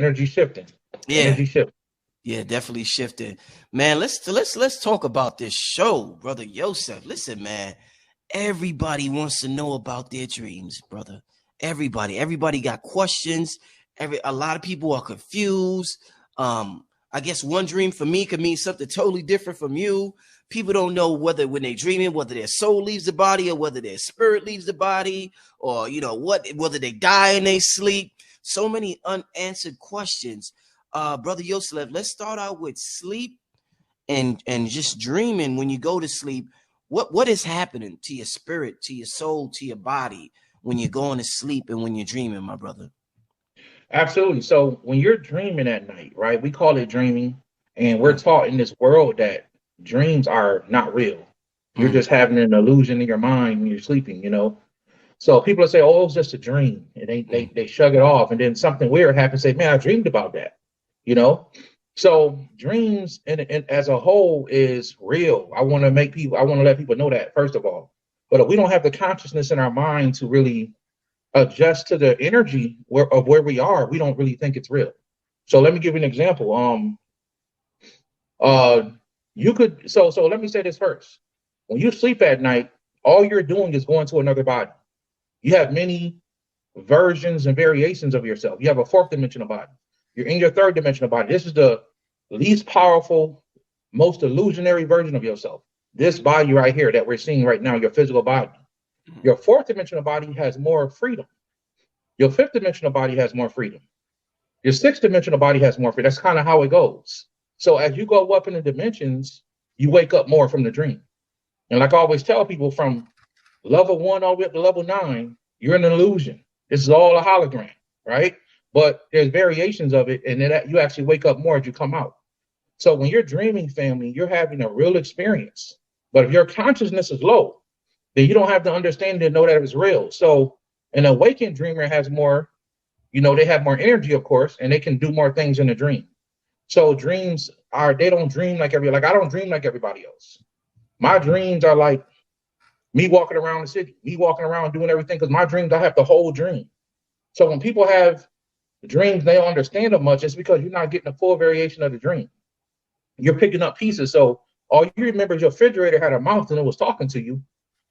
Energy shifting. Yeah, Energy shifting. yeah, definitely shifted. Man, let's talk about this show, brother Yosef. Listen, man, everybody wants to know about their dreams, brother. Everybody got questions. A lot of people are confused. I guess one dream for me could mean something totally different from you. People don't know whether when they're dreaming, whether their soul leaves the body or whether their spirit leaves the body, or whether they die in their sleep. So many unanswered questions. Brother Yosef, let's start out with sleep and just dreaming when you go to sleep. What is happening to your spirit, to your soul, to your body when you're going to sleep and when you're dreaming, my brother? Absolutely. So when you're dreaming at night, right? We call it dreaming, and we're Mm, taught in this world that dreams are not real. You're mm, just having an illusion in your mind when you're sleeping, you know. So people will say, "Oh, it was just a dream," and they they mm, they shrug it off, and then something weird happens. Say, "Man, I dreamed about that," you know. So dreams, and as a whole, is real. I want to let people know that first of all. But if we don't have the consciousness in our mind to really adjust to the energy of where we are, we don't really think it's real. So let me give you an example. Uh, you could so let me say this first. When you sleep at night, all you're doing is going to another body. You have many versions and variations of yourself. You have a fourth dimensional body. You're in your third dimensional body. This is the least powerful, most illusionary version of yourself. This body right here that we're seeing right now, your physical body. Your fourth dimensional body has more freedom. Your fifth dimensional body has more freedom. Your sixth dimensional body has more freedom. That's kind of how it goes. So as you go up in the dimensions, you wake up more from the dream. And like I always tell people, from level one all the way up to level nine, you're in an illusion. This is all a hologram, right? But there's variations of it, and then you actually wake up more as you come out. So when you're dreaming, family, you're having a real experience. But if your consciousness is low, then you don't have the understanding to know that it's real. So an awakened dreamer has more, they have more energy, of course, and they can do more things in a dream. So dreams they don't dream like I don't dream like everybody else. My dreams are like me walking around the city, me walking around doing everything, because my dreams, I have the whole dream. So when people have dreams, they don't understand them much. It's because you're not getting the full variation of the dream. You're picking up pieces. So all you remember is your refrigerator had a mouth and it was talking to you.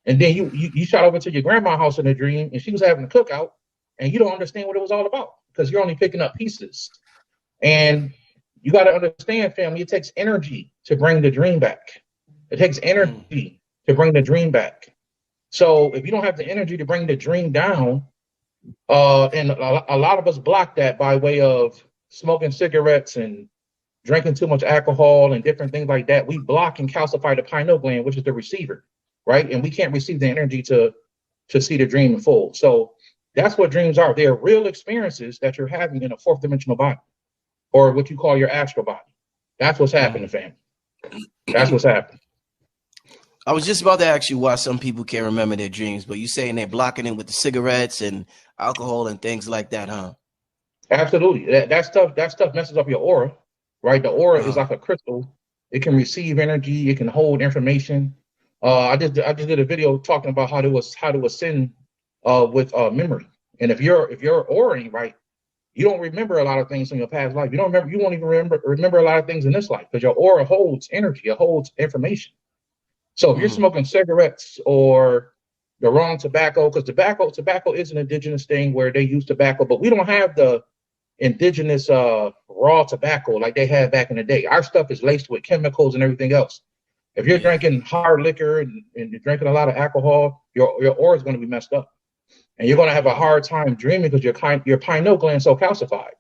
And then you shot over to your grandma's house in a dream and she was having a cookout and you don't understand what it was all about because you're only picking up pieces. And you got to understand, family, it takes energy to bring the dream back. It takes mm, energy to bring the dream back. So if you don't have the energy to bring the dream down, and a lot of us block that by way of smoking cigarettes and drinking too much alcohol and different things like that. We block and calcify the pineal gland, which is the receiver, right? And we can't receive the energy to see the dream in full. So that's what dreams are. They are real experiences that you're having in a fourth dimensional body, or what you call your astral body. That's what's happening, mm. fam. That's what's happening. I was just about to ask you why some people can't remember their dreams, but you saying they're blocking it with the cigarettes and alcohol and things like that, huh? Absolutely. That stuff messes up your aura, right? The aura is Uh, like a crystal. It can receive energy. It can hold information. I just did a video talking about how to ascend with memory. And if your aura ain't right, you don't remember a lot of things from your past life. You won't even remember a lot of things in this life because your aura holds energy. It holds information. So if you're mm, smoking cigarettes or the wrong tobacco, because tobacco is an indigenous thing where they use tobacco, but we don't have the indigenous raw tobacco like they had back in the day. Our stuff is laced with chemicals and everything else. If you're yeah. drinking hard liquor and you're drinking a lot of alcohol, your aura is going to be messed up, and you're going to have a Mm, hard time dreaming because your pineal gland is so calcified,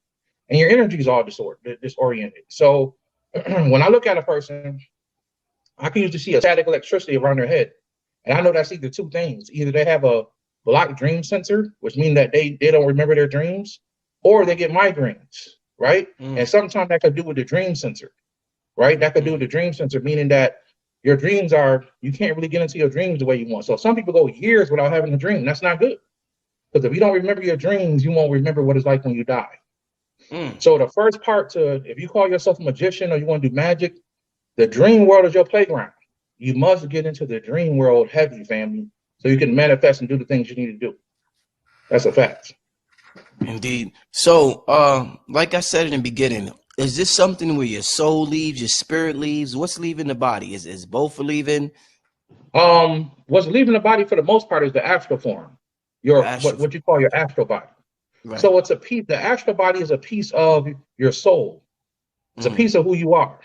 and your energy is all disoriented. So when I look at a person, I can usually see a static electricity around their head, and I know that's either two things: either they have a blocked dream sensor, which means that they don't remember their dreams, or they get migraines, right? And mm, sometimes that could do with the dream sensor, right? That could do with mm, the dream sensor, meaning that your dreams you can't really get into your dreams the way you want. So some people go years without having a dream. That's not good. Because if you don't remember your dreams, you won't remember what it's like when you die. mm. So the first part if you call yourself a magician or you want to do magic, the dream world is your playground. You must get into the dream world heavy, family, so you can manifest and do the things you need to do. That's a fact. Indeed. So, like I said in the beginning, is this something where your soul leaves, your spirit leaves? What's leaving the body? Is both leaving? What's leaving the body for the most part is the astral form, The your astral. what you call your astral body. Right. So it's a piece. The astral body is a piece of your soul. It's a Mm, piece of who you are.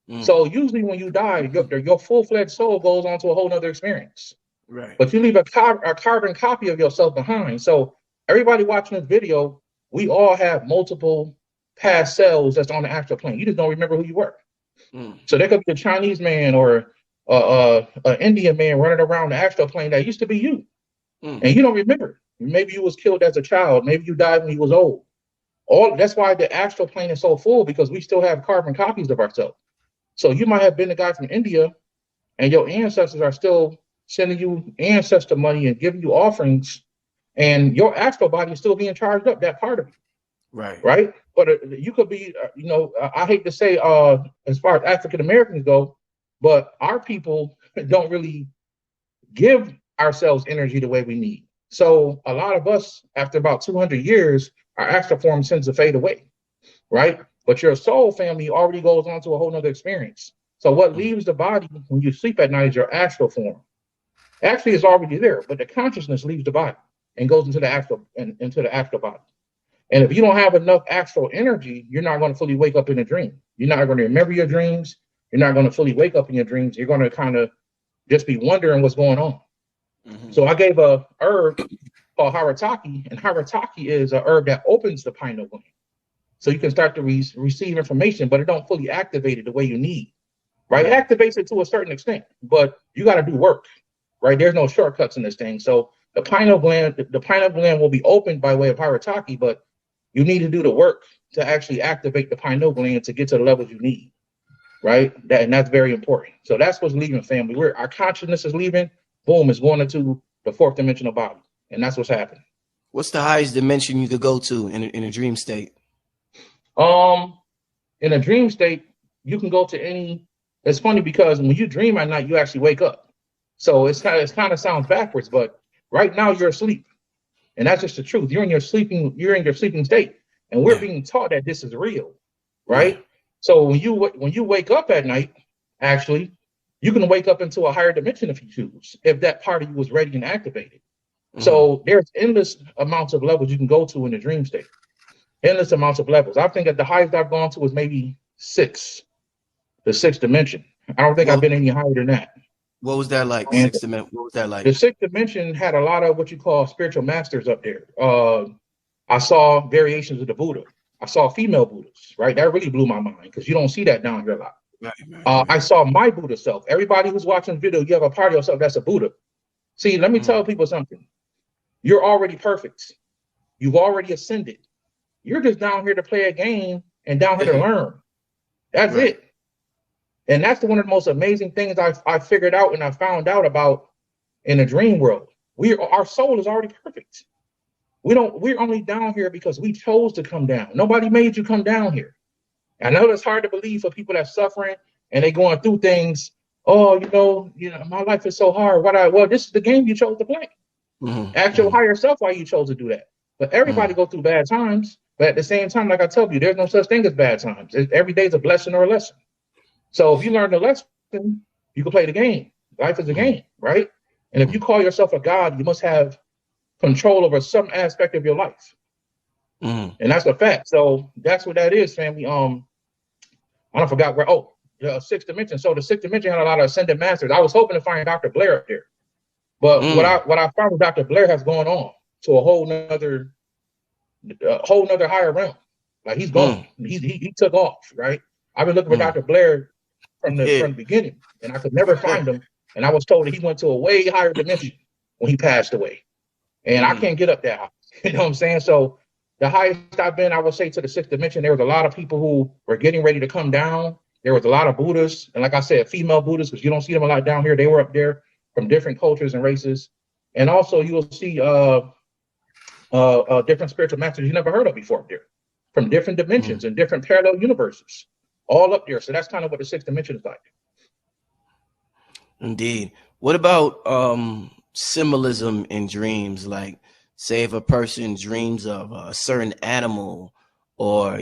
mm, So usually when you die, your full-fledged soul goes on to a whole nother experience. right. But you leave a carbon copy of yourself behind. So everybody watching this video, we all have multiple past selves that's on the astral plane. You just don't remember who you were. Mm, So there could be a Chinese man or an Indian man running around the astral plane that used to be you, mm, and you don't remember. Maybe you was killed as a child. Maybe you died when you was old. All that's why the astral plane is so full because we still have carbon copies of ourselves. So you might have been a guy from India, and your ancestors are still sending you ancestor money and giving you offerings, and your astral body is still being charged up. That part of you, right. right? But you could be, I hate to say, as far as African Americans go, but our people don't really give ourselves energy the way we need. So a lot of us, after about 200 years, our astral form tends to fade away, right? But your soul family already goes on to a whole nother experience. So what Mm, leaves the body when you sleep at night is your astral form. Actually, it's already there, but the consciousness leaves the body and goes into the astral body. And if you don't have enough astral energy, you're not going to fully wake up in a dream. You're not going to remember your dreams. You're not going to fully wake up in your dreams. You're going to kind of just be wondering what's going on. mhm. So I gave a herb called harataki, and harataki is a herb that opens the pineal gland. So you can start to receive information, but it don't fully activate it the way you need. Right? It Right. activates it to a certain extent, but you got to do work. Right? There's no shortcuts in this thing. So the pineal gland will be opened by way of harataki, but you need to do the work to actually activate the pineal gland to get to the levels you need. Right? And that's very important. So that's what's leaving, family. Our consciousness is leaving. Boom, it's going into the fourth dimensional body, and that's what's happening. What's the highest dimension you could go to in a dream state? Um, in a dream state, you can go to any. It's funny because when you dream at night, you actually wake up. So it's kind of sounds backwards, but right now you're asleep, and that's just the truth. You're in your sleeping state, and we're Yeah. being taught that this is real, Yeah. right? So when you wake up at night, actually, you can wake up into a higher dimension if you choose, if that part of you was ready and activated. Mm, So there's endless amounts of levels you can go to in the dream state. Endless amounts of levels. I think that the highest I've gone to was maybe six, the sixth dimension. I don't think I've what been any higher than that. what was that like? And Sixth dimension. What was that like? the sixth dimension had a lot of what you call spiritual masters up there. I saw variations of the Buddha. I saw female Buddhas, right? That really blew my mind because you don't see that down here a lot. Right. Right. Right. I saw my Buddha self. Everybody who's watching the video, you have a part of yourself that's a Buddha. See, let me Mm, tell people something. You're already perfect. You've already ascended. You're just down here to play a game and down here to learn. That's right. it. And that's one of the most amazing things I figured out and I found out about in the dream world. Our soul is already perfect. We're only down here because we chose to come down. Nobody made you come down here. I know that's hard to believe for people that's suffering and they going through things. Oh, my life is so hard. Well, this is the game you chose to play. Mm, Ask your mm, higher self why you chose to do that. But mm, everybody go through bad times. But at the same time, like I tell you, there's no such thing as bad times. Every day is a blessing or a lesson. So if you learn the lesson, you can play the game. Life is a mm, game, right? And if you mm, call yourself a god, you must have control over some aspect of your life. mm. And that's a fact. So that's what that is, family. I don't forgot where. Oh, the sixth dimension. So the sixth dimension had a lot of ascended masters. I was hoping to find Dr. Blair up there, but what I Mm, what I found with Dr. Blair has gone on to a whole nother higher realm. Like he's gone. mm, He took off. Right. I've been looking for mm. Dr. Blair from the Yeah. from the beginning, and I could never find him. And I was told that he went to a way higher dimension when he passed away, and I Mm, can't get up that high. You know what I'm saying? So the highest I've been, I would say, to the sixth dimension. There was a lot of people who were getting ready to come down. There was a lot of Buddhists, and like I said, female Buddhists, because you don't see them a lot down here. They were up there from different cultures and races, and also you will see different spiritual masters you never heard of before up there, from different mm. dimensions and different parallel universes, all up there. So that's kind of what the sixth dimension is like. Indeed. What about symbolism in dreams? Like, say if a person dreams of a certain animal or,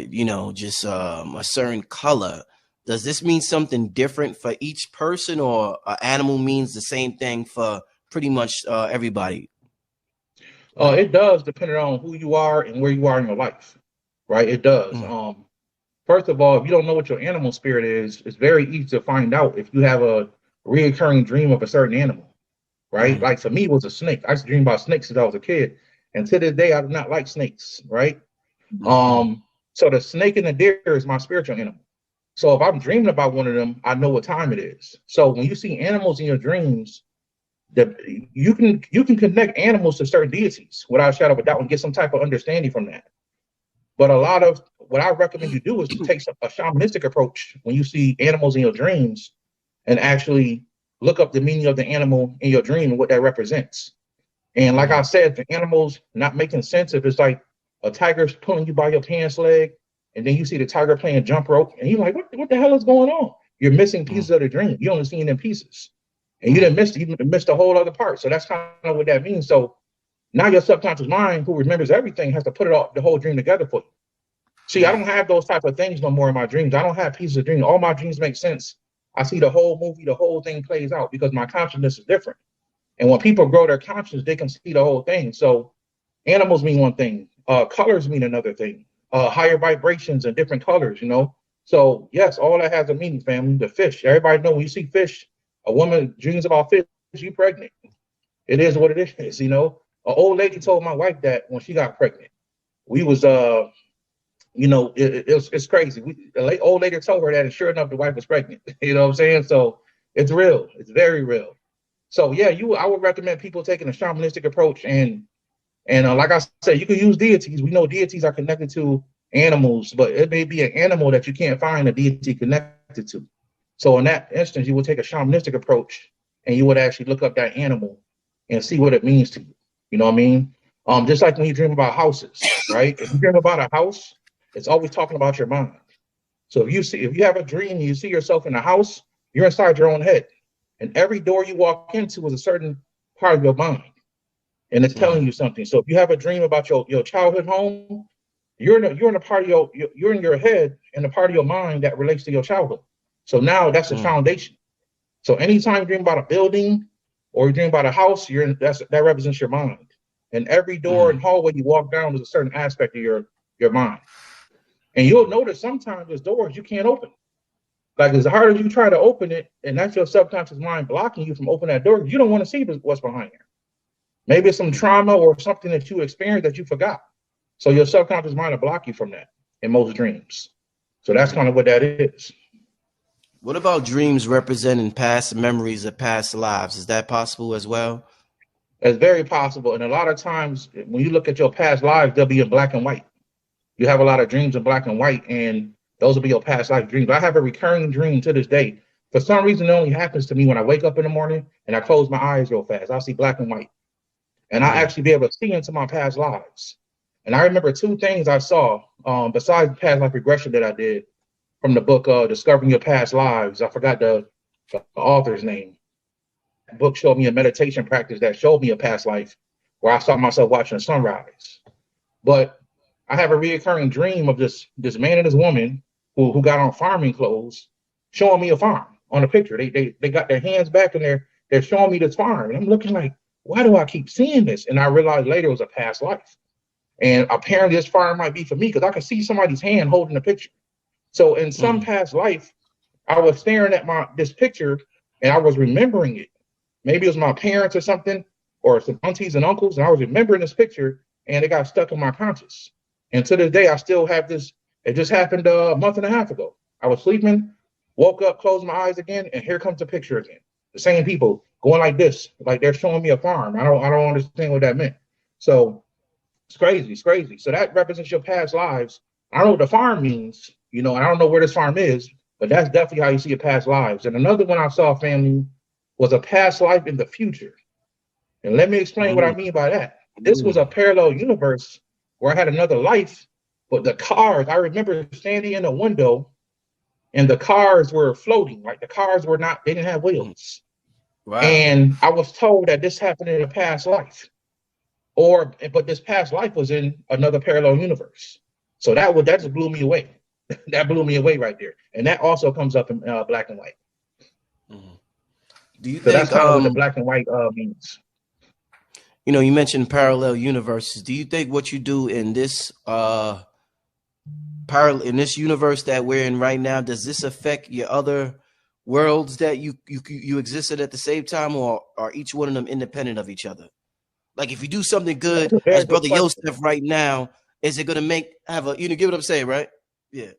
just a certain color, does this mean something different for each person, or an animal means the same thing for pretty much everybody? It does, depending on who you are and where you are in your life, right? It does. Mm, First of all, if you don't know what your animal spirit is, it's very easy to find out if you have a reoccurring dream of a certain animal, right? mm, Like for me, it was a snake. I used to dream about snakes since I was a kid, and to this day, I do not like snakes, right? mm, So the snake and the deer is my spiritual animal. So if I'm dreaming about one of them, I know what time it is. So when you see animals in your dreams, that you can connect animals to certain deities without a shadow of a doubt and get some type of understanding from that. But a lot of what I recommend you do is to take a shamanistic approach when you see animals in your dreams and actually look up the meaning of the animal in your dream and what that represents. And like I mm, said, the animals not making sense, if it's like a tiger's pulling you by your pants leg, and then you see the tiger playing jump rope, and you're like, what the hell is going on? You're missing mm, pieces of the dream. You only seen in pieces. And mm, you missed the whole other part. So that's kind of what that means. So now your subconscious mind, who remembers everything, has to put it all the whole dream together for you. See, I mm. don't have those type of things no more in my dreams. I don't have pieces of dreams. All my dreams make sense. I see the whole movie, the whole thing plays out because my consciousness is different. And when people grow their consciousness, they can see the whole thing. So animals mean one thing, colors mean another thing, higher vibrations and different colors. So yes, all that has a meaning, family. The fish, everybody know when you see fish, a woman dreams about fish, you pregnant. It is what it is. An old lady told my wife that when she got pregnant. We was it's crazy. The old lady told her that, and sure enough, the wife was pregnant. You know what I'm saying? So it's real. It's very real. So yeah, I would recommend people taking a shamanistic approach, and like I said, you can use deities. We know deities are connected to animals, but it may be an animal that you can't find a deity connected to. So in that instance, you would take a shamanistic approach, and you would actually look up that animal and see what it means to you. You know what I mean? Just like when you dream about houses, right? If you dream about a house, it's always talking about your mind. So if you have a dream, you see yourself in a house, you're inside your own head, and every door you walk into is a certain part of your mind, and it's telling Mm, you something. So if you have a dream about your childhood home, you're in a part of you're in your head and a part of your mind that relates to your childhood. So now that's the mm, foundation. So anytime you dream about a building or you dream about a house, that represents your mind. And every door mm, and hallway you walk down is a certain aspect of your mind. And you'll notice sometimes there's doors you can't open. Like as hard as you try to open it, and that's your subconscious mind blocking you from opening that door, you don't want to see what's behind there. Maybe it's some trauma or something that you experienced that you forgot. So your subconscious mind will block you from that in most dreams. So that's kind of what that is. What about dreams representing past memories of past lives? Is that possible as well? It's very possible. And a lot of times when you look at your past lives, they'll be in black and white. You have a lot of dreams in black and white, and those will be your past life dreams. I have a recurring dream to this day. For some reason, it only happens to me when I wake up in the morning and I close my eyes real fast. I'll see black and white. And I Mm, actually be able to see into my past lives. And I remember two things I saw besides past life regression that I did from the book Discovering Your Past Lives. I forgot the author's name. The book showed me a meditation practice that showed me a past life where I saw myself watching a sunrise. But I have a reoccurring dream of this man and this woman who got on farming clothes showing me a farm on a picture. They got their hands back and they're showing me this farm. And I'm looking like, why do I keep seeing this? And I realized later it was a past life. And apparently this farm might be for me because I could see somebody's hand holding the picture. So in some mm, past life, I was staring at this picture and I was remembering it. Maybe it was my parents or something, or some aunties and uncles, and I was remembering this picture and it got stuck in my conscious. And to this day, I still have this. It just happened a month and a half ago. I was sleeping, woke up, closed my eyes again, and here comes the picture again. The same people going like this, like they're showing me a farm. I don't understand what that meant. So it's crazy. It's crazy. So that represents your past lives. I don't know what the farm means, and I don't know where this farm is, but that's definitely how you see your past lives. And another one I saw, family, was a past life in the future. And let me explain what I mm, mean by that. This was a mm. parallel universe where I had another life, but the cars, I remember standing in a window and the cars were floating. Like the cars were not, they didn't have Mm. wheels. Wow. And I was told that this happened in a past life. but this past life was in another parallel universe. So that just blew me away. That blew me away right there. And that also comes up in black and white. Mhm. Do you So that's think kind of what the black and white means. you mentioned parallel universes. Do you think what you do in this in this universe that we're in right now, does this affect your other worlds that you existed at the same time, or are each one of them independent of each other? Like if you do something good That's a very as good Brother question. Yosef right now, is it gonna have a get what I'm saying, right? Yeah.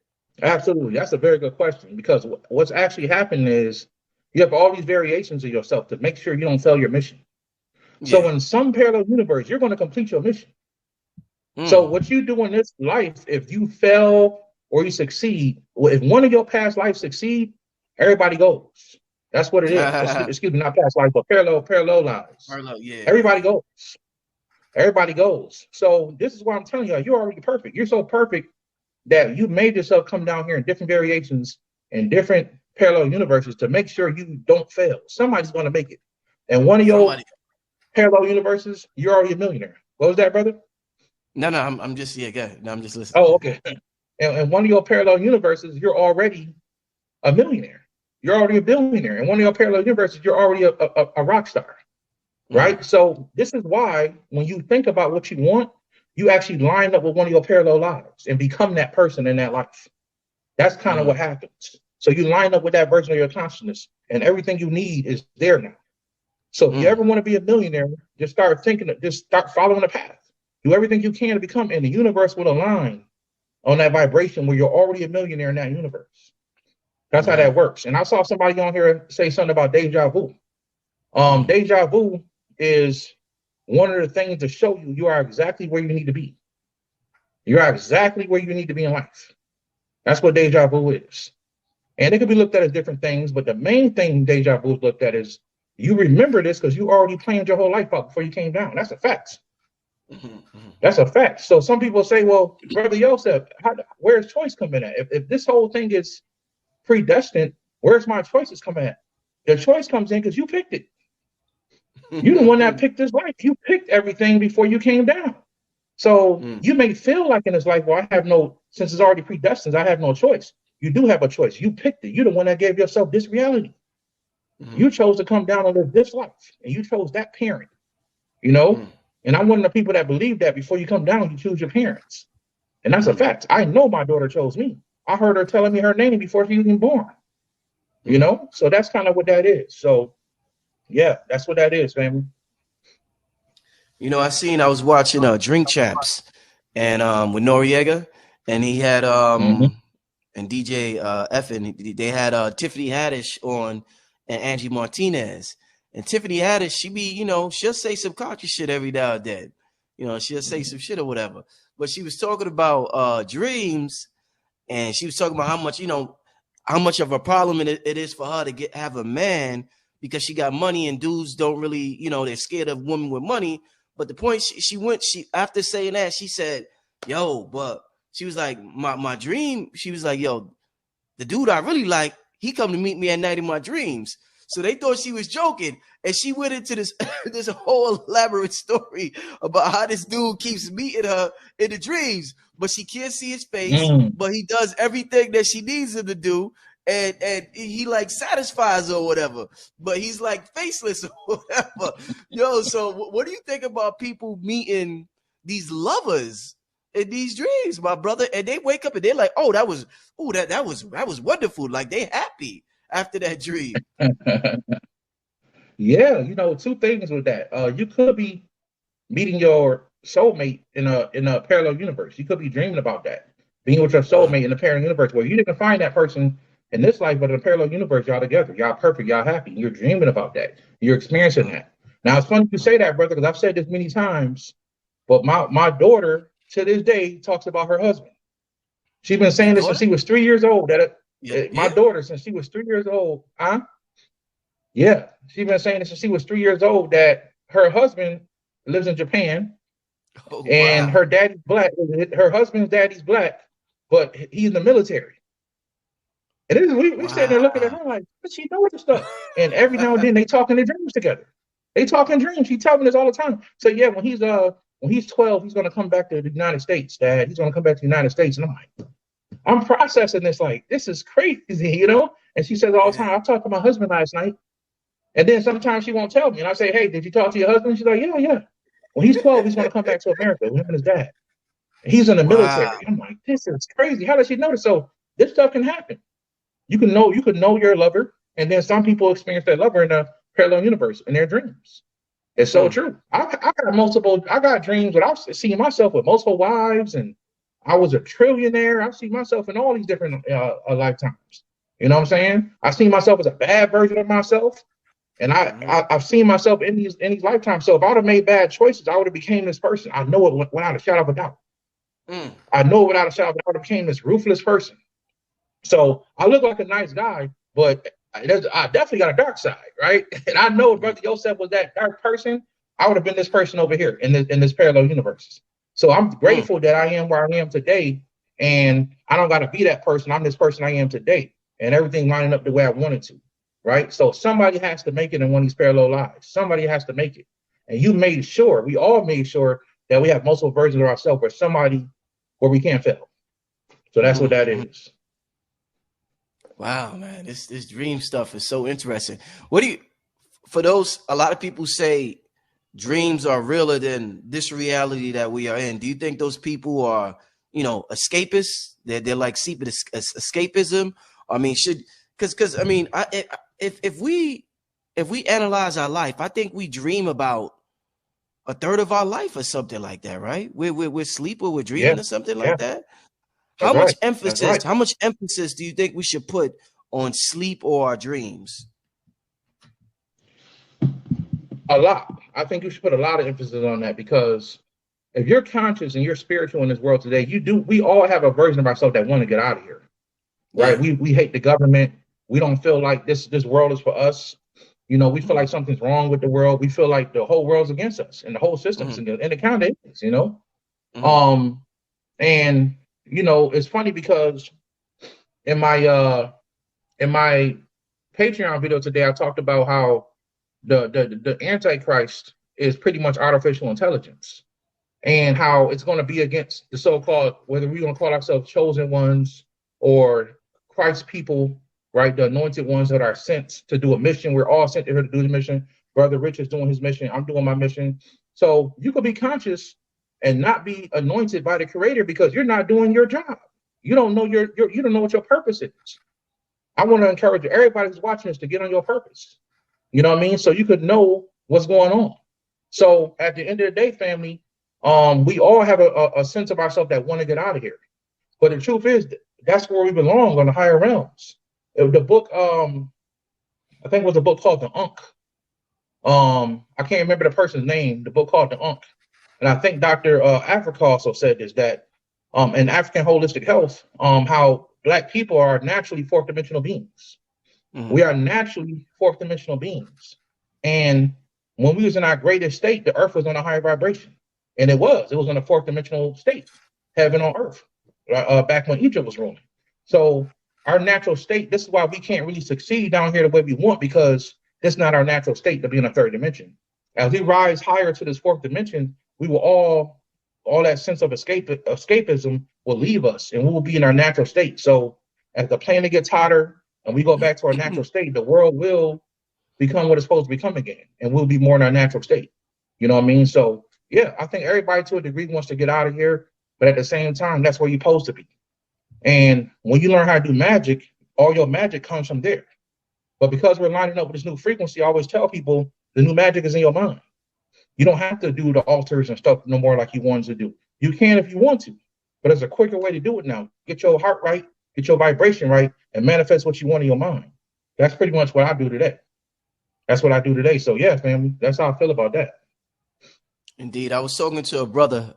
Absolutely. That's a very good question because what's actually happening is you have all these variations of yourself to make sure you don't fail your mission. So Yeah. in some parallel universe, you're going to complete your mission. So Mm. what you do in this life, if you fail or you succeed, if one of your past lives succeed, everybody goes. That's what it is. Excuse me, not past life, but parallel lives. Parallel, yeah, Everybody yeah. goes. Everybody goes. So this is why I'm telling you, you're already perfect. You're so perfect that you made yourself come down here in different variations and different parallel universes to make sure you don't fail. Somebody's going to make it. And one of your Somebody. parallel universes, you're already a millionaire. What was that, brother? No, I'm just yeah, go ahead. No, I'm just listening. Oh, okay. And one of your parallel universes, you're already a millionaire. You're already a billionaire. And one of your parallel universes, you're already a rock star, Mm. right? So this is why when you think about what you want, you actually line up with one of your parallel lives and become that person in that life. That's kind of Mm. what happens. So you line up with that version of your consciousness, and everything you need is there now. So if you Mm. ever want to be a millionaire, just start following the path. Do everything you can to become, and the universe will align on that vibration where you're already a millionaire in that universe. That's how that Mm. works. And I saw somebody on here say something about deja vu. Mm. Deja vu is one of the things to show you you are exactly where you need to be. You are exactly where you need to be in life. That's what deja vu is. And it can be looked at as different things, but the main thing deja vu is looked at is you remember this because you already planned your whole life out before you came down. That's a fact. Mm. That's a fact. So some people say, well, Brother Yosef, where's choice coming at? If this whole thing is predestined, where's my choices coming at? The choice comes in because you picked it. You're the one that Mm. picked this life. You picked everything before you came down. So Mm. you may feel like in this life, well, since it's already predestined, I have no choice. You do have a choice. You picked it. You're the one that gave yourself this reality. Mm. You chose to come down and live this life, and you chose that parent, you know? Mm. And I'm one of the people that believe that before you come down, you choose your parents. And that's a Mm. fact. I know my daughter chose me. I heard her telling me her name before she was even born, you Mm. know? So that's kind of what that is. So, yeah, that's what that is, family. I was watching Drink Champs and with Noriega, and he had Mm-hmm. and DJ Effin, they had Tiffany Haddish on and Angie Martinez. And Tiffany Haddish, she'll say some conscious shit every now and then. She'll say some shit or whatever. But she was talking about dreams, and she was talking about how much of a problem it is for her to have a man because she got money and dudes don't really, they're scared of women with money. But the point she after saying that, she said, yo, but she was like, my dream, she was like, yo, the dude I really like, he come to meet me at night in my dreams. So they thought she was joking, and she went into this this whole elaborate story about how this dude keeps meeting her in the dreams, but she can't see his face, Mm. but he does everything that she needs him to do, and he like satisfies her or whatever, but he's like faceless or whatever. Yo, so what do you think about people meeting these lovers in these dreams, my brother? And they wake up and they're like, oh, that was wonderful. Like they happy after that dream. Yeah, two things with that. You could be meeting your soulmate in a parallel universe. You could be dreaming about that, being with your Uh, soulmate in a parallel universe where you didn't find that person in this life, but in a parallel universe, y'all together, y'all perfect, y'all happy. You're dreaming about that. You're experiencing uh, that. Now it's funny you say that, brother, because I've said this many times. But my daughter to this day talks about her husband. She's been your saying this since daughter? she was 3 years old. Yeah, My yeah. daughter, since she was 3 years old, huh? Yeah, she's been saying this since she was 3 years old that her husband lives in Japan Oh and wow. her daddy's black. Her husband's daddy's black, but he's in the military. And we sitting there looking at Wow. her like, but she knows this stuff. And every now and then they talk in their dreams together. They talk in dreams. She tells me this all the time. So yeah, when he's when he's 12, he's going to come back to the United States, Dad. He's going to come back to the United States. And I'm like, I'm processing this like, this is crazy, you know? And she says all the time, I talked to my husband last night. And then sometimes she won't tell me. And I say, hey, did you talk to your husband? She's like, yeah, yeah. When he's 12, he's going to come back to America with him and his dad. He's in the Wow. military. I'm like, this is crazy. How does she know this? So this stuff can happen. You can know your lover, and then some people experience their lover in a parallel universe in their dreams. It's so true. I got dreams where I've seen myself with multiple wives, and I was a trillionaire. I've seen myself in all these different lifetimes. You know what I'm saying? I've seen myself as a bad version of myself, and I've seen myself in these lifetimes. So if I would have made bad choices, I would have became this person. I know it without a shadow of a doubt. I know without a shadow of a doubt I became this ruthless person. So I look like a nice guy, but I definitely got a dark side, right? And I know if Brother Yosef was that dark person, I would have been this person over here in this parallel universe. So I'm grateful that I am where I am today, and I don't got to be that person. I'm this person I am today, and everything lining up the way I wanted to, right? So somebody has to make it in one of these parallel lives. Somebody has to make it, and we all made sure that we have multiple versions of ourselves where we can't fail. So that's what that is. Wow, man, this dream stuff is so interesting. What do you, for those, a lot of people say dreams are realer than this reality that we are in. Do you think those people are, escapists? They're like seeping escapism? I mean, because I mean, if we analyze our life, I think we dream about a third of our life or something like that, right? We're sleeping, we're dreaming or something like that. How much emphasis do you think we should put on sleep or our dreams? A lot. I think you should put a lot of emphasis on that, because if you're conscious and you're spiritual in this world today, we all have a version of ourselves that want to get out of here, right? Yeah. We hate the government. We don't feel like this world is for us. We feel like something's wrong with the world. We feel like the whole world's against us and the whole system's and it kind of is, and it's funny because in my Patreon video today, I talked about how the Antichrist is pretty much artificial intelligence, and how it's going to be against the so-called, whether we're going to call ourselves chosen ones or Christ's people, right? The anointed ones that are sent to do a mission. We're all sent here to do the mission. Brother Rich is doing his mission. I'm doing my mission. So you could be conscious and not be anointed by the Creator because you're not doing your job. You don't know you don't know what your purpose is. I want to encourage everybody who's watching this to get on your purpose. You know what I mean? So you could know what's going on. So at the end of the day, family, we all have a sense of ourselves that want to get out of here. But the truth is, that's where we belong, on the higher realms. The book, I think it was a book called The Ankh. I can't remember the person's name. The book called The Ankh. And I think Dr. Africa also said this, that in African holistic health, how Black people are naturally fourth dimensional beings. We are naturally fourth dimensional beings. And when we was in our greatest state, the earth was on a higher vibration. And it was in a fourth dimensional state, heaven on earth, back when Egypt was ruling. So our natural state, this is why we can't really succeed down here the way we want, because it's not our natural state to be in a third dimension. As we rise higher to this fourth dimension, we will all that sense of escapism will leave us, and we will be in our natural state. So as the planet gets hotter and we go back to our natural state, the world will become what it's supposed to become again, and we'll be more in our natural state. You know what I mean? So yeah, I think everybody to a degree wants to get out of here, but at the same time, that's where you're supposed to be. And when you learn how to do magic, all your magic comes from there. But because we're lining up with this new frequency, I always tell people the new magic is in your mind. You don't have to do the altars and stuff no more like you wanted to do. You can if you want to, but there's a quicker way to do it now. Get your heart right, get your vibration right, and manifest what you want in your mind. That's pretty much what I do today. That's what I do today. So yeah, family, that's how I feel about that. Indeed. I was talking to a brother,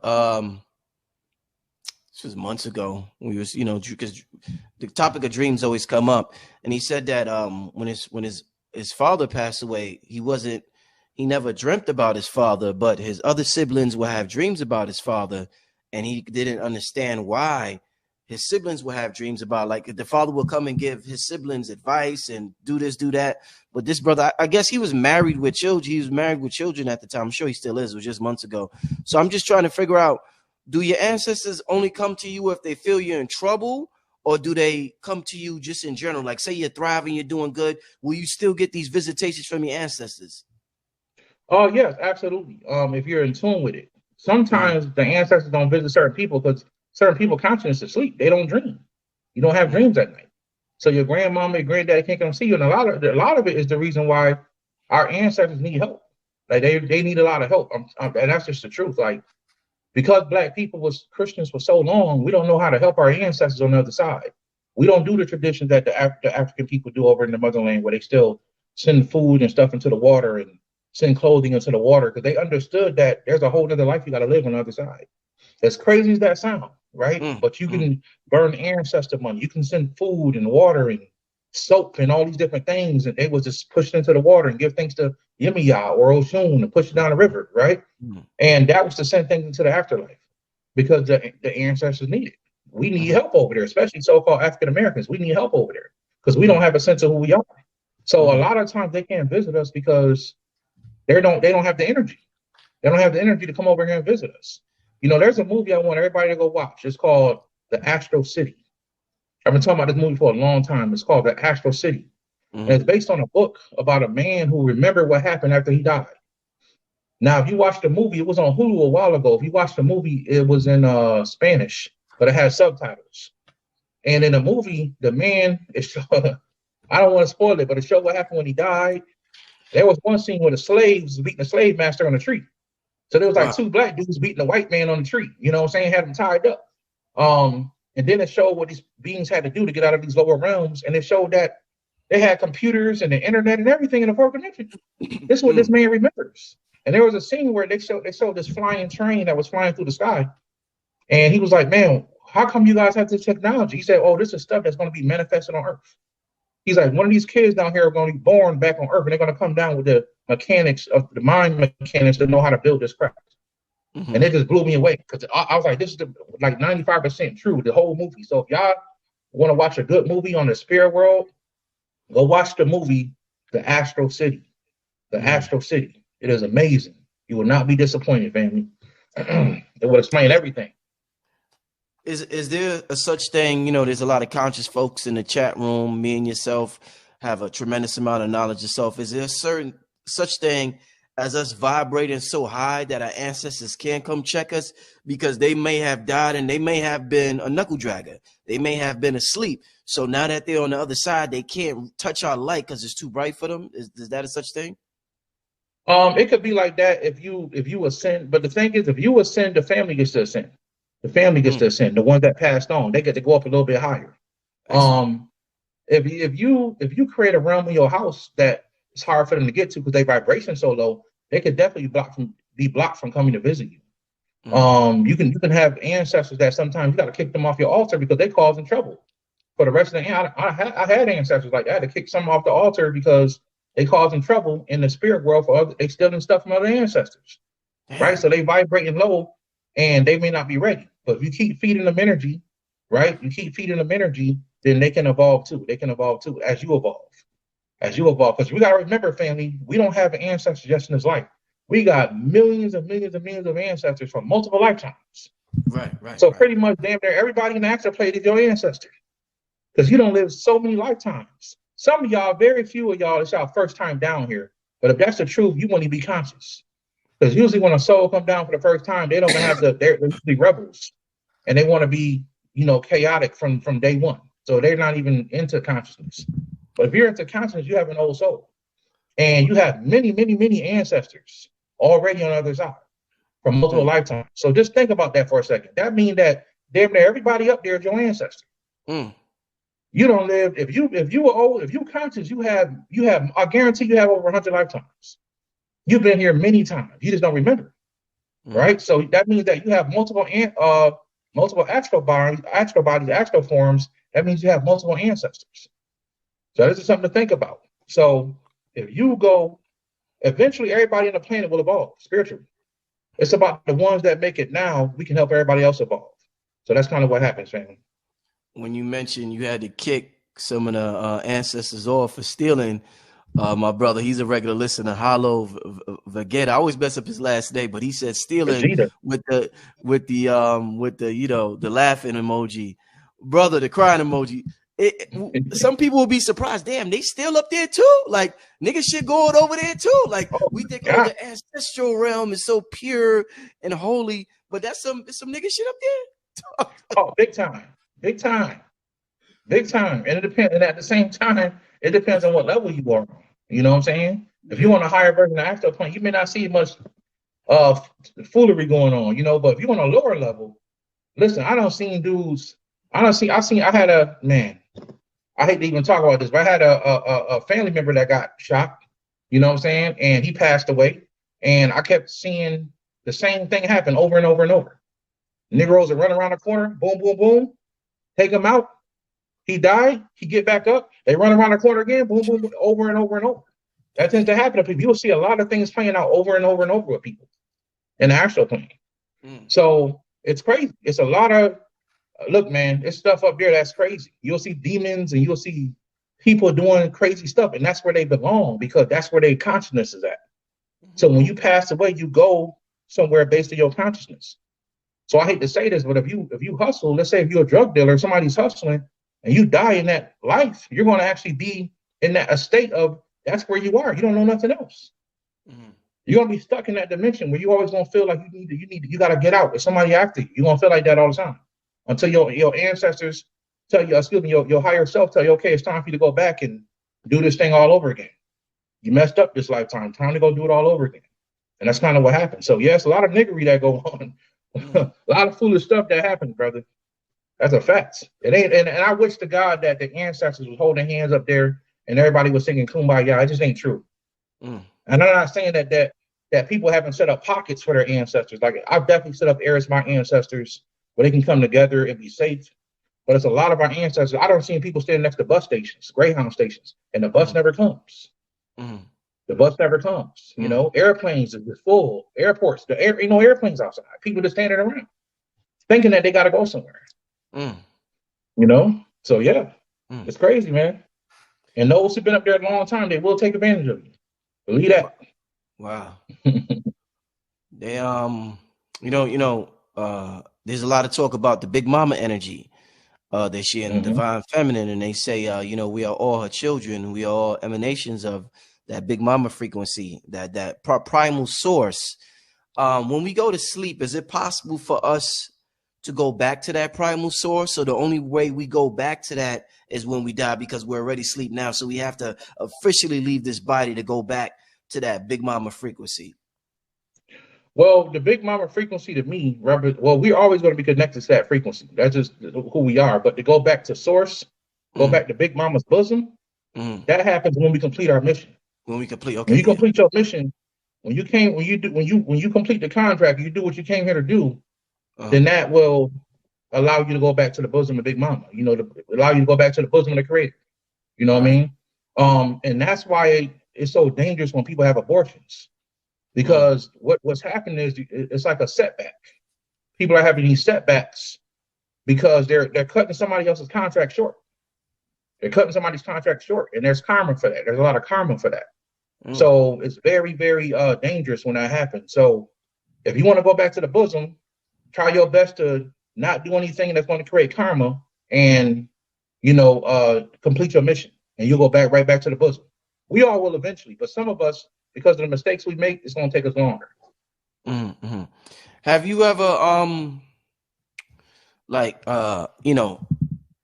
this was months ago. We was, because the topic of dreams always come up. And he said that when his father passed away, he never dreamt about his father, but his other siblings would have dreams about his father, and he didn't understand why his siblings will have dreams about, like, the father will come and give his siblings advice and do this, do that. But this brother, I guess he was married with children. He was married with children at the time. I'm sure he still is. It was just months ago. So I'm just trying to figure out, do your ancestors only come to you if they feel you're in trouble, or do they come to you just in general? Like, say you're thriving, you're doing good, will you still get these visitations from your ancestors? Oh, yes, absolutely. If you're in tune with it. Sometimes the ancestors don't visit certain people because certain people conscious is asleep. They don't dream. You don't have dreams at night. So your grandmama, your granddaddy can't come see you. And a lot of it is the reason why our ancestors need help. Like they need a lot of help. And that's just the truth. Like, because black people was Christians for so long, we don't know how to help our ancestors on the other side. We don't do the traditions that the African people do over in the motherland, where they still send food and stuff into the water and send clothing into the water, because they understood that there's a whole other life you got to live on the other side. As crazy as that sounds, right? But you can burn ancestor money. You can send food and water and soap and all these different things, and they was just pushed into the water and give things to Yemiya or Oshun and push it down the river, right? And that was to send things into the afterlife, because the ancestors need it. We need help over there, especially so-called African Americans. We need help over there because we don't have a sense of who we are. So a lot of times they can't visit us because they don't have the energy. They don't have the energy to come over here and visit us. You know, there's a movie I want everybody to go watch. It's called The Astro City. I've been talking about this movie for a long time. It's called The Astro City. And it's based on a book about a man who remembered what happened after he died. Now, if you watch the movie, it was on Hulu a while ago. If you watch the movie, it was in Spanish, but it has subtitles. And in the movie, the man is I don't want to spoil it, but it showed what happened when he died. There was one scene where the slaves beating the slave master on a tree. So there was like two black dudes beating a white man on the tree. You know what I'm saying? Had him tied up. And then it showed what these beings had to do to get out of these lower realms. And it showed that they had computers and the internet and everything in the fourth dimension. This is what this man remembers. And there was a scene where they showed this flying train that was flying through the sky. And he was like, man, how come you guys have this technology? He said, oh, this is stuff that's going to be manifested on Earth. He's like, one of these kids down here are going to be born back on Earth, and they're going to come down with the mechanics of the mind mechanics to know how to build this craft. And it just blew me away, because I was like, this is like 95% true, the whole movie. So if y'all want to watch a good movie on the spirit world, go watch the movie, The Astro City. The Astro City. It is amazing. You will not be disappointed, family. It will explain everything. Is there a such thing, you know, there's a lot of conscious folks in the chat room, me and yourself have a tremendous amount of knowledge of self. Is there a certain such thing as us vibrating so high that our ancestors can't come check us, because they may have died and they may have been a knuckle dragger. They may have been asleep. So now that they're on the other side, they can't touch our light because it's too bright for them. Is that a such thing? It could be like that if you ascend, but the thing is, if you ascend, the family gets to ascend. The family gets to ascend. The ones that passed on, they get to go up a little bit higher. If you create a realm in your house that it's hard for them to get to because their vibration so low, they could definitely be blocked from coming to visit you. You can have ancestors that sometimes you got to kick them off your altar because they causing trouble for the rest of the. I had ancestors like that. I had to kick some off the altar because they causing trouble in the spirit world for other. They stealing stuff from other ancestors, right? So they vibrating low, and they may not be ready. But if you keep feeding them energy, right? You keep feeding them energy, then they can evolve too. They can evolve too as you evolve. Because we got to remember, family, we don't have an ancestor just in this life. We got millions and millions and millions of ancestors from multiple lifetimes. Right. So pretty much damn near everybody in the astral plane is your ancestor, because you don't live so many lifetimes. Some of y'all, very few of y'all, it's y'all first time down here. But if that's the truth, you want to be conscious. Because usually when a soul come down for the first time, they don't have they're usually rebels. And they want to be, chaotic from day one. So they're not even into consciousness. But if you're into consciousness, you have an old soul. And you have many, many, many ancestors already on the other side from multiple lifetimes. So just think about that for a second. That means that damn near everybody up there is your ancestor. You don't live, if you were old, if you conscious, you have, I guarantee you have over 100 lifetimes. You've been here many times. You just don't remember. Right? So that means that you have multiple astral bodies, astral forms. That means you have multiple ancestors. So this is something to think about. So if you go, eventually everybody on the planet will evolve spiritually. It's about the ones that make it now. We can help everybody else evolve. So that's kind of what happens, family. when you mentioned you had to kick some of the ancestors off for stealing, my brother, he's a regular listener, Hollow Vegeta. I always mess up his last name, but he said stealing Vegeta. with the the laughing emoji, brother, the crying emoji. Some people will be surprised. Damn, they still up there too. Like niggas shit going over there too. Like Oh we my think, oh, God. the ancestral realm is so pure and holy, but that's some nigga shit up there. Oh, big time. Big time. Big time. And it depends. And at the same time, it depends on what level you are on. You know what I'm saying? If you're Yeah. on a higher version of Astro Plane, you may not see much foolery going on, but if you're on a lower level, listen, I don't seen dudes. I had a man. I hate to even talk about this, but I had a family member that got shot. You know what I'm saying? And he passed away. And I kept seeing the same thing happen over and over and over. Negroes would run around the corner, boom, boom, boom, take him out. He died. He get back up. They run around the corner again, boom, boom, boom, over and over and over. That tends to happen to people. You'll see a lot of things playing out over and over and over with people in the astral plane. So it's crazy. It's a lot of look, man. It's stuff up there that's crazy. You'll see demons and you'll see people doing crazy stuff, and that's where they belong because that's where their consciousness is at. So when you pass away, you go somewhere based on your consciousness. So I hate to say this, but if you hustle, let's say if you're a drug dealer, somebody's hustling, and you die in that life, you're going to actually be in that a state of that's where you are. You don't know nothing else. Mm-hmm. You're gonna be stuck in that dimension where you always gonna feel like you gotta get out. There's somebody after you. You're gonna feel like that all the time until your ancestors tell you, excuse me, your higher self tell you, okay, it's time for you to go back and do this thing all over again. You messed up this lifetime. Time to go do it all over again. And that's kind of what happened. So yes, a lot of niggery that go on, a lot of foolish stuff that happens, brother. That's a fact. It ain't, and I wish to God that the ancestors was holding hands up there and everybody was singing Kumbaya. It just ain't true. And I'm not saying that people haven't set up pockets for their ancestors. Like I've definitely set up areas for my ancestors where they can come together and be safe. But it's a lot of our ancestors. I don't see people standing next to bus stations, Greyhound stations, and the bus never comes. The bus never comes. Airplanes are full. Airports, ain't no airplanes outside. People just standing around, thinking that they got to go somewhere. So yeah, it's crazy, man. And those who've been up there a long time, they will take advantage of you. Believe that. Wow. They there's a lot of talk about the Big Mama energy that she in the divine feminine, and they say we are all her children, we are all emanations of that Big Mama frequency, that primal source. When we go to sleep, is it possible for us to go back to that primal source? So the only way we go back to that is when we die, because we're already asleep now, so we have to officially leave this body to go back to that Big Mama frequency. Well, the Big Mama frequency to me, we're always going to be connected to that frequency. That's just who we are. But to go back to source, go back to Big Mama's bosom, that happens when we complete our mission. When you complete your mission, when you complete the contract, you do what you came here to do, then that will allow you to go back to the bosom of Big Mama. To allow you to go back to the bosom of the Creator. You know what I mean? And that's why it's so dangerous when people have abortions. Because what's happening is it's like a setback. People are having these setbacks because they're cutting somebody else's contract short. They're cutting somebody's contract short, and there's karma for that. There's a lot of karma for that. So it's very, very dangerous when that happens. So if you want to go back to the bosom, try your best to not do anything that's going to create karma, and complete your mission, and you'll go right back to the bosom. We all will eventually, but some of us, because of the mistakes we make, it's going to take us longer. Have you ever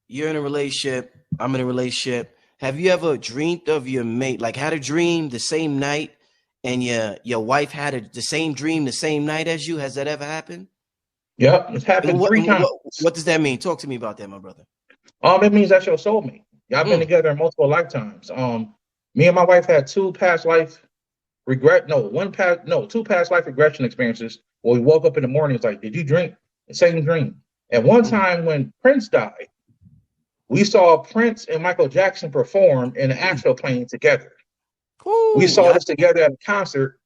you're in a relationship, I'm in a relationship, have you ever dreamed of your mate, like had a dream the same night, and your wife had the same dream the same night as you? Has that ever happened? Yeah, it's happened 3 times. What does that mean? Talk to me about that, my brother. It means that's your soulmate. Y'all been together in multiple lifetimes. Me and my wife had two past life regression experiences where we woke up in the morning. It's like, did you drink the same dream? And one time when Prince died, we saw Prince and Michael Jackson perform in an astral plane together. We saw this together at a concert,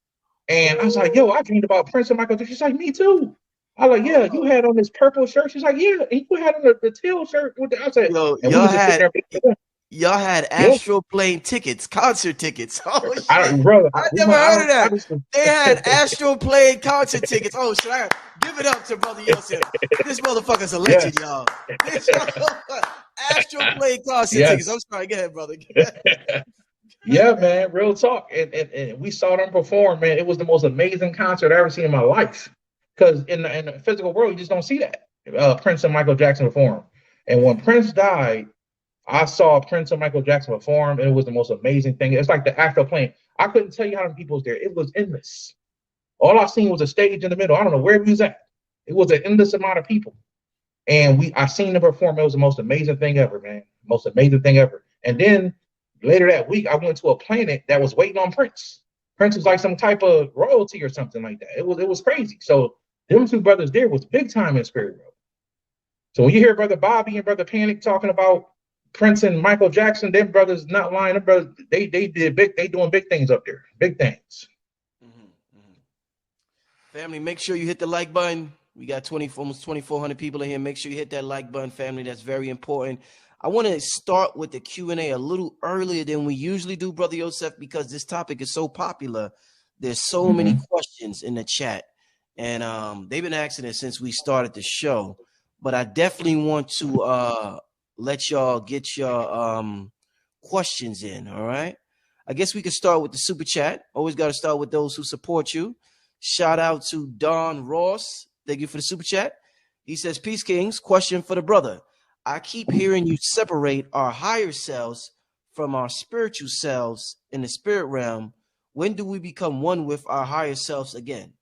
and I was like, yo, I dreamed about Prince and Michael Jackson. She's like, me too. I was like, yeah, you had on this purple shirt. She's like, yeah, and you had on the teal shirt with the. I said, Yo, and we was just sitting there. y'all had Yeah, Astro plane tickets, concert tickets. Oh I, shit. bro, I we never went heard of out. that. They had Astro plane concert tickets. Oh, should I give it up to Brother Yosef? This motherfucker's a legend, Yes, y'all. This Astro plane concert tickets. I'm yes. sorry, go ahead, brother. Yeah, man, real talk. And we saw them perform, man. It was the most amazing concert I ever seen in my life. Because in the physical world, you just don't see that. Prince and Michael Jackson perform. And when Prince died, I saw Prince and Michael Jackson perform, and it was the most amazing thing. It's like the actual plane. I couldn't tell you how many people was there. It was endless. All I seen was a stage in the middle. I don't know where we was at. It was an endless amount of people. And I seen them perform. It was the most amazing thing ever, man. Most amazing thing ever. And then later that week, I went to a planet that was waiting on Prince. Prince was like some type of royalty or something like that. It was crazy. So them two brothers there was big time in spirit world. So when you hear Brother Bobby and Brother Panic talking about Prince and Michael Jackson, them brothers not lying. Them brothers, they doing big things up there. Big things. Family, make sure you hit the like button. We got almost 2,400 people in here. Make sure you hit that like button, family. That's very important. I want to start with the Q&A a little earlier than we usually do, Brother Yosef, because this topic is so popular. There's so many questions in the chat, and they've been asking it since we started the show. But I definitely want to let y'all get your questions in, all right? I guess we could start with the super chat. Always got to start with those who support you. Shout out to Don Ross. Thank you for the super chat. He says, Peace Kings, question for the brother. I keep hearing you separate our higher selves from our spiritual selves in the spirit realm. When do we become one with our higher selves again?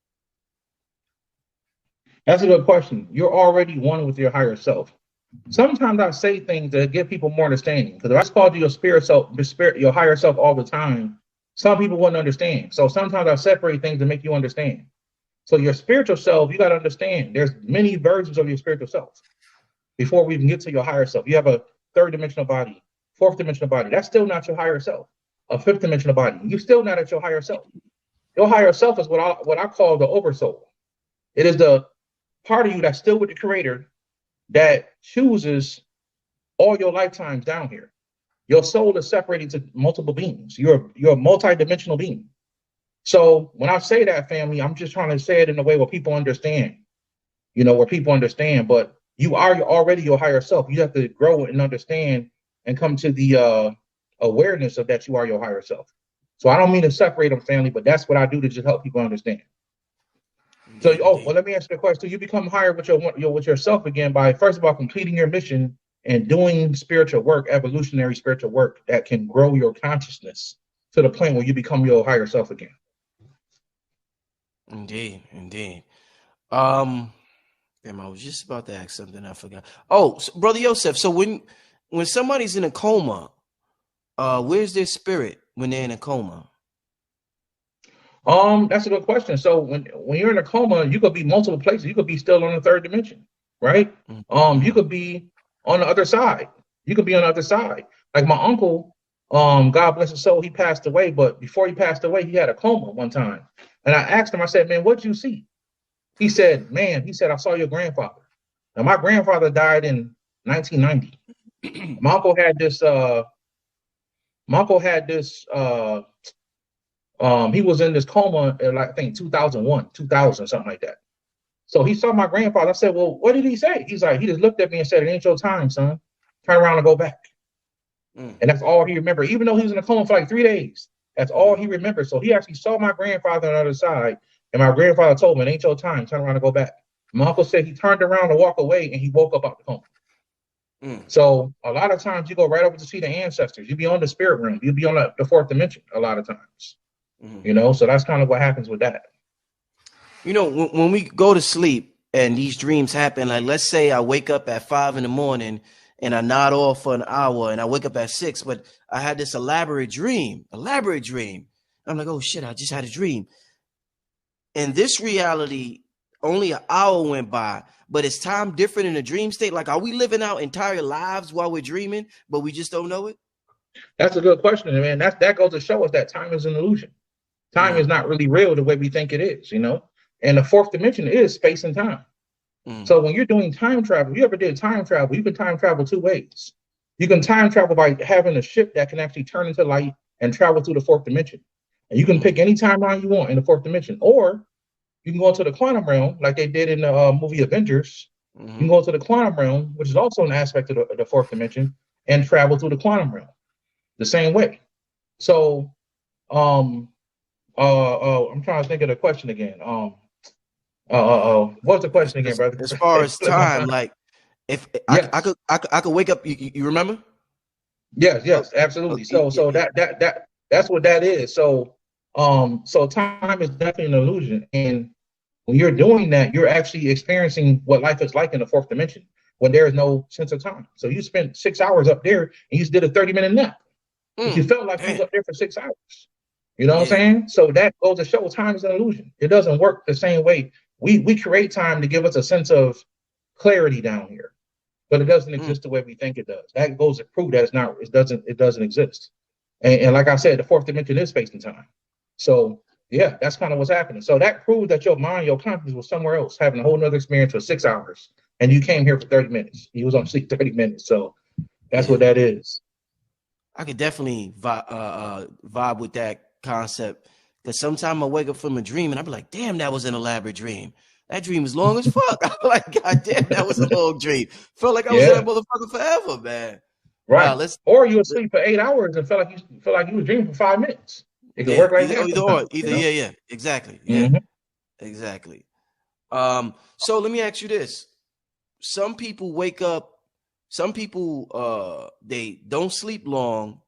That's a good question. You're already one with your higher self. Sometimes I say things that give people more understanding. Because if I called you your spirit self, your higher self all the time, some people wouldn't understand. So sometimes I separate things to make you understand. So your spiritual self, you got to understand. There's many versions of your spiritual self. Before we even get to your higher self, you have a third dimensional body, fourth dimensional body. That's still not your higher self. A fifth dimensional body. You're still not at your higher self. Your higher self is what I call the oversoul. It is the part of you that's still with the Creator that chooses all your lifetimes down here. Your soul is separated to multiple beings. You're a multi-dimensional being. So when I say that, family, I'm just trying to say it in a way where people understand. Where people understand. But you are already your higher self. You have to grow and understand and come to the awareness of that you are your higher self. So I don't mean to separate them, family, but that's what I do to just help people understand. So, let me ask you a question. You become higher with yourself again by, first of all, completing your mission and doing spiritual work, evolutionary spiritual work that can grow your consciousness to the point where you become your higher self again. Indeed. Damn, I was just about to ask something. I forgot. Oh, so, Brother Yosef. So when somebody's in a coma, where's their spirit when they're in a coma? That's a good question. So when you're in a coma, you could be multiple places. You could be still on the third dimension, right? You could be on the other side. Like my uncle, God bless his soul, he passed away. But before he passed away, he had a coma one time. And I asked him, I said, man, what'd you see? He said, I saw your grandfather. Now my grandfather died in 1990. My uncle had this. He was in this coma in, like, I think 2001, 2000, something like that. So he saw my grandfather. I said, well, what did he say? He's like, he just looked at me and said, it ain't your time, son. Turn around and go back. And that's all he remembered. Even though he was in a coma for like 3 days, that's all he remembered. So he actually saw my grandfather on the other side. And my grandfather told him, it ain't your time. Turn around and go back. My uncle said he turned around to walk away and he woke up out the coma. So a lot of times you go right over to see the ancestors. You be on the spirit realm. You be on the fourth dimension a lot of times. So that's kind of what happens with that. When we go to sleep and these dreams happen, like let's say I wake up at 5 a.m. and I nod off for an hour and I wake up at 6, but I had this elaborate dream. I'm like, oh shit, I just had a dream. In this reality, only an hour went by, but is time different in a dream state? Like, are we living out entire lives while we're dreaming, but we just don't know it? That's a good question, man. That goes to show us that time is an illusion. Time is not really real the way we think it is, And the fourth dimension is space and time. Mm. So when you're doing time travel, if you ever did time travel, you can time travel two ways. You can time travel by having a ship that can actually turn into light and travel through the fourth dimension. And you can Mm. pick any timeline you want in the fourth dimension. Or you can go into the quantum realm like they did in the movie Avengers. You can Mm-hmm. go to the quantum realm, which is also an aspect of the fourth dimension, and travel through the quantum realm the same way. So um I'm trying to think of the question again. What's the question again, brother? As far as Slip my time, mind. like if Yes, I could wake up. You remember? yes, Oh, yes, absolutely. So yeah, so yeah. that's what that is. So time is definitely an illusion, and when you're doing that, you're actually experiencing what life is like in the fourth dimension when there is no sense of time. So you spent 6 hours up there and you just did a 30-minute nap, but you felt like you was Damn. up there for 6 hours. You know what I'm Yeah. saying? So that goes to show time is an illusion. It doesn't work the same way. We create time to give us a sense of clarity down here, but it doesn't Mm. exist the way we think it does. That goes to prove that it's not. It doesn't exist. And like I said, the fourth dimension is space and time. So yeah, that's kind of what's happening. So that proves that your mind, your consciousness was somewhere else, having a whole nother experience for 6 hours, and you came here for 30 minutes. You was on sleep 30 minutes. So that's Yeah. what that is. I could definitely vibe with that concept because sometimes I wake up from a dream and I be like, damn, that was an elaborate dream. That dream is long as fuck. I'm like, God damn, that was a long dream. Felt like I was in that Yeah, motherfucker forever, man. Wow, right. Or you would sleep for 8 hours and felt like you were dreaming for 5 minutes. It could yeah, work like that either or, sometimes, you know. yeah, yeah, exactly, yeah, Hmm. exactly. So let me ask you this: some people wake up, some people they don't sleep long,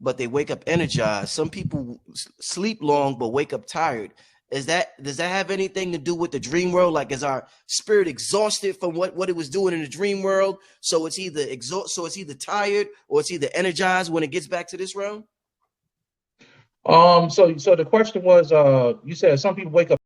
but they wake up energized. Some people sleep long but wake up tired. Does that have anything to do with the dream world? Like, is our spirit exhausted from what it was doing in the dream world? So it's either tired or it's either energized when it gets back to this realm. So the question was, you said some people wake up